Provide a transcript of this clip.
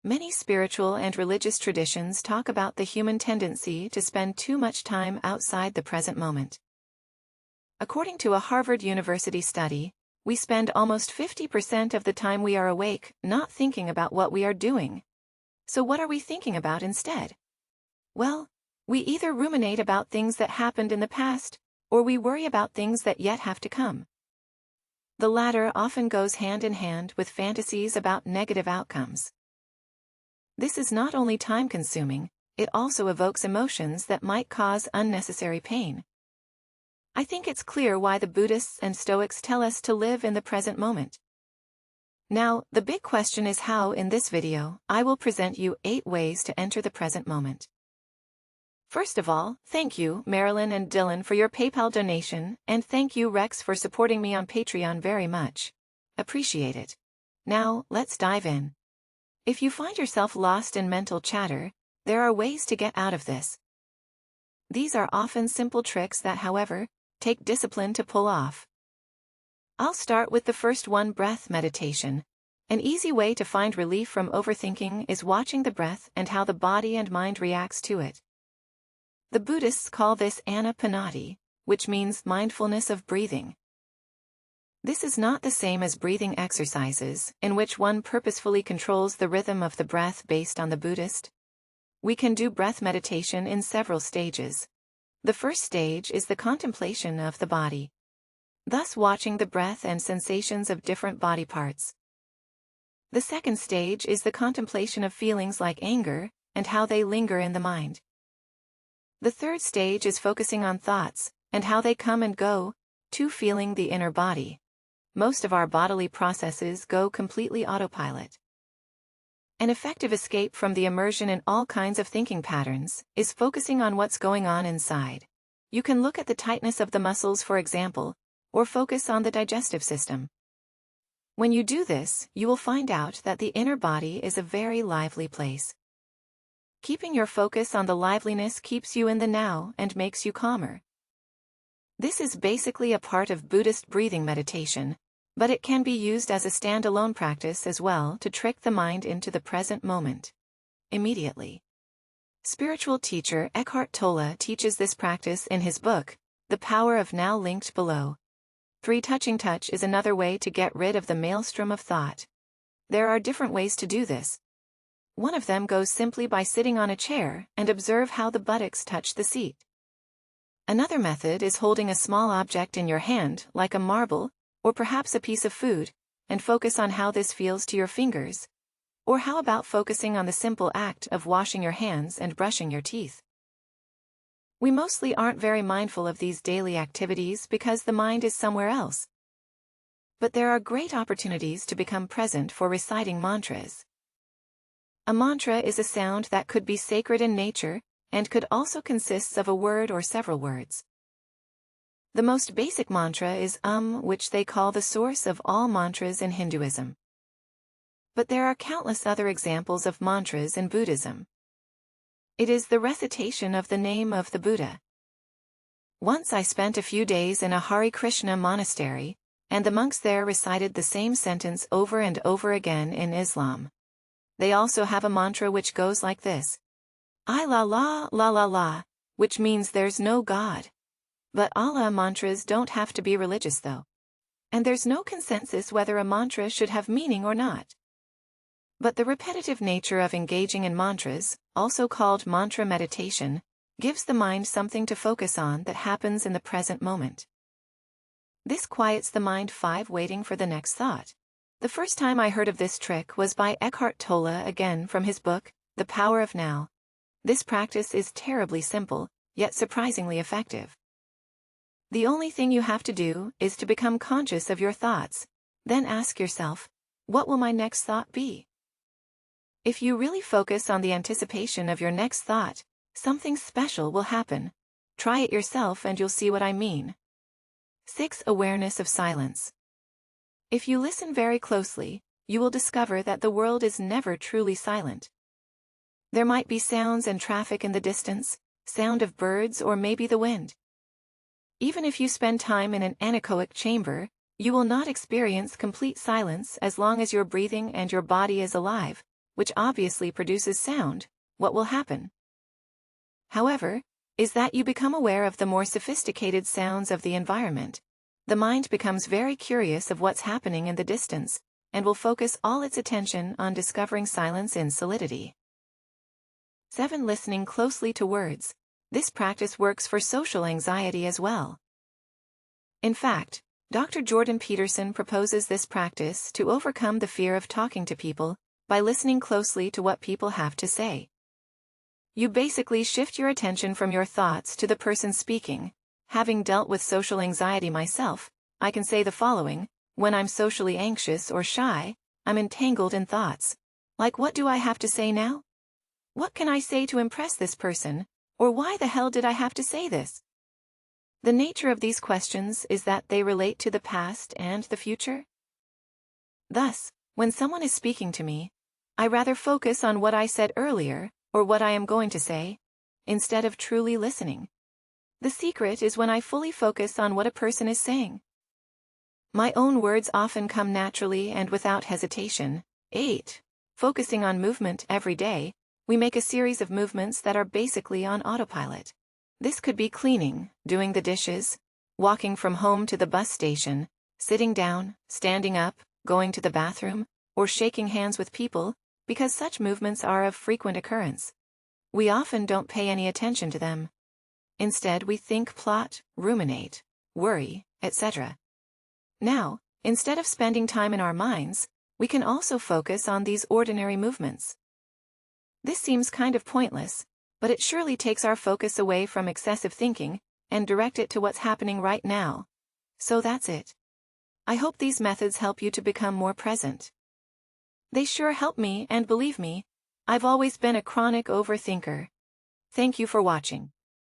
Many spiritual and religious traditions talk about the human tendency to spend too much time outside the present moment. According to a Harvard University study, we spend almost 50% of the time we are awake not thinking about what we are doing. So what are we thinking about instead? Well, we either ruminate about things that happened in the past, or we worry about things that yet have to come. The latter often goes hand in hand with fantasies about negative outcomes. This is not only time-consuming, it also evokes emotions that might cause unnecessary pain. I think it's clear why the Buddhists and Stoics tell us to live in the present moment. Now, the big question is how, in this video, I will present you 8 ways to enter the present moment. First of all, thank you, Marilyn and Dylan, for your PayPal donation, and thank you, Rex, for supporting me on Patreon very much. Appreciate it. Now, let's dive in. If you find yourself lost in mental chatter, there are ways to get out of this. These are often simple tricks that, however, take discipline to pull off. I'll start with the first one: breath meditation. An easy way to find relief from overthinking is watching the breath and how the body and mind reacts to it. The Buddhists call this anapanati, which means mindfulness of breathing. This is not the same as breathing exercises, in which one purposefully controls the rhythm of the breath based on the Buddhist. We can do breath meditation in several stages. The first stage is the contemplation of the body, thus watching the breath and sensations of different body parts. The second stage is the contemplation of feelings like anger and how they linger in the mind. The third stage is focusing on thoughts and how they come and go, to feeling the inner body. Most of our bodily processes go completely autopilot. An effective escape from the immersion in all kinds of thinking patterns is focusing on what's going on inside. You can look at the tightness of the muscles, for example, or focus on the digestive system. When you do this, you will find out that the inner body is a very lively place. Keeping your focus on the liveliness keeps you in the now and makes you calmer. This is basically a part of Buddhist breathing meditation, but it can be used as a standalone practice as well to trick the mind into the present moment immediately. Spiritual teacher Eckhart Tolle teaches this practice in his book, The Power of Now, linked below. 3. Touching touch is another way to get rid of the maelstrom of thought. There are different ways to do this. One of them goes simply by sitting on a chair and observe how the buttocks touch the seat. Another method is holding a small object in your hand, like a marble, or perhaps a piece of food, and focus on how this feels to your fingers. Or how about focusing on the simple act of washing your hands and brushing your teeth? We mostly aren't very mindful of these daily activities because the mind is somewhere else. But there are great opportunities to become present for reciting mantras. A mantra is a sound that could be sacred in nature, and could also consist of a word or several words. The most basic mantra is which they call the source of all mantras in Hinduism. But there are countless other examples of mantras in Buddhism. It is the recitation of the name of the Buddha. Once I spent a few days in a Hare Krishna monastery, and the monks there recited the same sentence over and over again in Islam. They also have a mantra which goes like this: I la la la la la, which means there's no God. But Allah mantras don't have to be religious though. And there's no consensus whether a mantra should have meaning or not. But the repetitive nature of engaging in mantras, also called mantra meditation, gives the mind something to focus on that happens in the present moment. This quiets the mind. 5. Waiting for the next thought. The first time I heard of this trick was by Eckhart Tolle, again from his book, The Power of Now. This practice is terribly simple, yet surprisingly effective. The only thing you have to do is to become conscious of your thoughts, then ask yourself, what will my next thought be? If you really focus on the anticipation of your next thought, something special will happen. Try it yourself and you'll see what I mean. 6. Awareness of silence. If you listen very closely, you will discover that the world is never truly silent. There might be sounds and traffic in the distance, sound of birds or maybe the wind. Even if you spend time in an anechoic chamber, you will not experience complete silence as long as your breathing and your body is alive, which obviously produces sound, what will happen? However, is that you become aware of the more sophisticated sounds of the environment. The mind becomes very curious of what's happening in the distance, and will focus all its attention on discovering silence in solidity. 7. Listening closely to words. This practice works for social anxiety as well. In fact, Dr. Jordan Peterson proposes this practice to overcome the fear of talking to people by listening closely to what people have to say. You basically shift your attention from your thoughts to the person speaking. Having dealt with social anxiety myself, I can say the following: when I'm socially anxious or shy, I'm entangled in thoughts. Like, what do I have to say now? What can I say to impress this person? Or why the hell did I have to say this? The nature of these questions is that they relate to the past and the future. Thus, when someone is speaking to me, I rather focus on what I said earlier, or what I am going to say, instead of truly listening. The secret is when I fully focus on what a person is saying. My own words often come naturally and without hesitation. 8. Focusing on movement every day, we make a series of movements that are basically on autopilot. This could be cleaning, doing the dishes, walking from home to the bus station, sitting down, standing up, going to the bathroom, or shaking hands with people, because such movements are of frequent occurrence. We often don't pay any attention to them. Instead, we think, plot, ruminate, worry, etc. Now, instead of spending time in our minds, we can also focus on these ordinary movements. This seems kind of pointless, but it surely takes our focus away from excessive thinking and direct it to what's happening right now. So that's it. I hope these methods help you to become more present. They sure help me, and believe me, I've always been a chronic overthinker. Thank you for watching.